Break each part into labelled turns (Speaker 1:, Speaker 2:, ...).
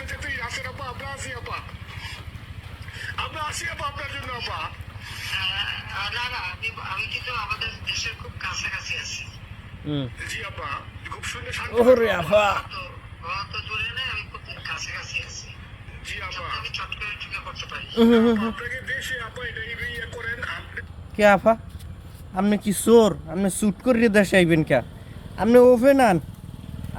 Speaker 1: যেতেই আসেন আপা, আমরা আসি আপা, আমরা আসি আপা আপনার জন্য আপা।
Speaker 2: না না, আমি কিন্তু আমাদের দেশের খুব কাছাকাছি আছি।
Speaker 1: জি আপা, খুব শুনে শান্তি
Speaker 3: ওরে
Speaker 1: লাগলো
Speaker 3: আপা
Speaker 2: তো দূরে নেই, আমি খুব কাছাকাছি আছি।
Speaker 1: জি আপা,
Speaker 2: আমি চট করে ঢুকে পড়তে পারি।
Speaker 1: আপনাকে দেশে আপা এটা ইয়ে করেন আপনি।
Speaker 3: কে আফা আপনি কি চোর? আপনি চুট করিয়ে দেশে আইবেন কে? আপনি ওপেন আন।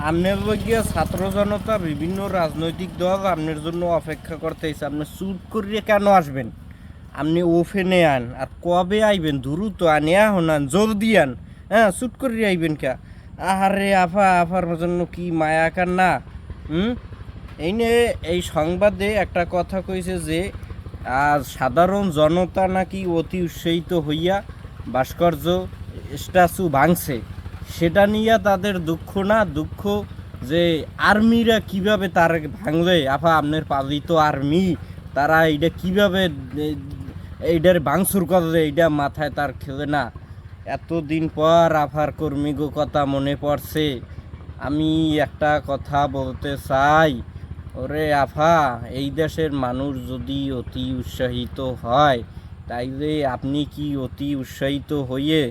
Speaker 3: আপনার গিয়া ছাত্র জনতা বিভিন্ন রাজনৈতিক দল আপনার জন্য অপেক্ষা করতেছে। আপনি চুট করিয়ে কেন আসবেন? আপনি ওপেনে আন। আর কবে আইবেন? দ্রুত আনে এখন আন, জলদি আন। হ্যাঁ, চুট করিয়ে আইবেন কে? আহারে আফা, আফার জন্য কি মায়া কান্না। এই নিয়ে এই সংবাদে একটা কথা কইছে যে সাধারণ জনতা নাকি অতি উৎসাহিত হইয়া ভাস্কর্য স্ট্যাচু ভাঙছে। সেটা নিয়ে তাদের দুঃখ না, দুঃখ যে আর্মিরা কিভাবে তার ভাঙলে। আফা আপনার পালিত আর্মি তারা এইটা কিভাবে এইটার ভাঙচুর করলে, এইটা মাথায় তার খেলে না। এতদিন পর আফার কর্মীগো কথা মনে পড়ছে। আমি একটা কথা বলতে চাই, ওরে আফা, এই দেশের মানুষ যদি অতি উৎসাহিত হয় তাইলে আপনি কি অতি উৎসাহিত হয়ে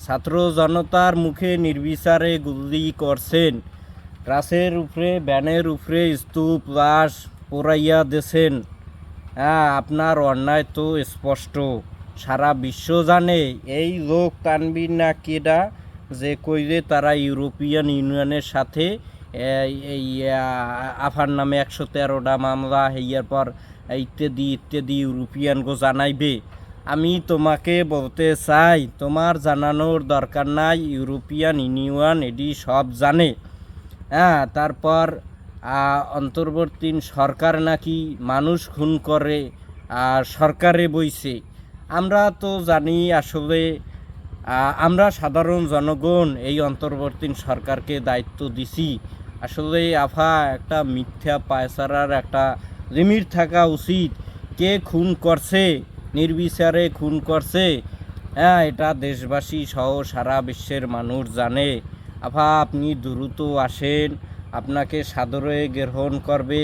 Speaker 3: ছাত্র জনতার মুখে নির্বিচারে গুলি করছেন? ট্রাসের উপরে, ব্যানের উপরে স্তূপ লাশ পোড়াইয়া দেছেন। হ্যাঁ, আপনার অন্যায় তো স্পষ্ট, সারা বিশ্ব জানে। এই লোক তানবীর না কেডা যে কইলে তারা ইউরোপিয়ান ইউনিয়নের সাথে এই আফার নামে 113টা মামলা হইয়ার পর ইত্যাদি ইত্যাদি ইউরোপিয়ানগো জানাইবে। আমি তোমাকে বলতে চাই, তোমার জানানোর দরকার নাই। ইউরোপিয়ান ইউনিয়ন এটি সব জানে। হ্যাঁ, তারপর অন্তর্বর্তী সরকার নাকি মানুষ খুন করে আর সরকারে বইছে। আমরা তো জানি আসলে আমরা সাধারণ জনগণ এই অন্তর্বর্তী সরকারকে দায়িত্ব দিছি। আসলে আফা, একটা মিথ্যা পায়চারার একটা লিমিট থাকা উচিত। কে খুন করছে, নির্বিচারে খুন করছে, হ্যাঁ, এটা দেশবাসী সহ সারা বিশ্বের মানুষ জানে। আফা, আপনি দ্রুত আসেন, আপনাকে সাদরে গ্রহণ করবে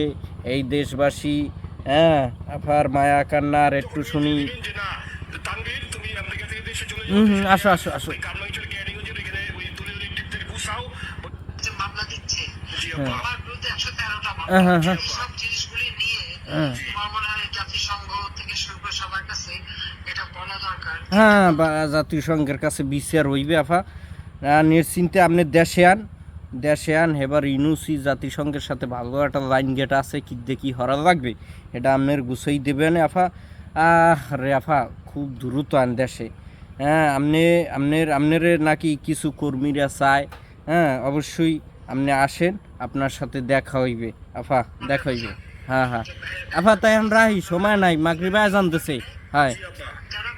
Speaker 3: এই দেশবাসী। হ্যাঁ, আফার মায়া কান্নার একটু শুনি।
Speaker 1: যে না তানভীর, তুমি আমেরিকা থেকে দেশে চলে
Speaker 3: আসো আসো আসো।
Speaker 1: ওই কারমাইচের গ্যারিগঞ্জের এখানে ওই তুলে থেকে গুছাও।
Speaker 2: যে মামলা দিচ্ছে,
Speaker 1: জি আপা,
Speaker 2: আমার বিরুদ্ধে 113টা
Speaker 3: হ্যাঁ,
Speaker 2: মামলা,
Speaker 3: হ্যাঁ।
Speaker 2: সব জিনিসগুলি নিয়ে আমার মনে হয় জাতিসংঘ থেকে শুরু করে সবার কাছে এটা বলা দরকার।
Speaker 3: হ্যাঁ, জাতিসংঘের কাছে বিচার হইবে আফা। নিশ্চিন্তে আপনি দেশে আন। এবার ইউনুসি জাতিসংঘের সাথে ভালো একটা লাইন গেট আছে, কি দেখি হরা লাগবে, এটা আপনার গুছাই দেবেন আফা। রে আফা, খুব দ্রুত আন দেশে। হ্যাঁ, আপনার নাকি কিছু কর্মীরা চায়। হ্যাঁ, অবশ্যই আপনি আসেন, আপনার সাথে দেখা হইবে আফা, দেখা হইবে। হ্যাঁ হ্যাঁ আফা, তাই আমরা সময় নাই, মাগরিব আজান দিছে। হ্যাঁ।
Speaker 2: যারা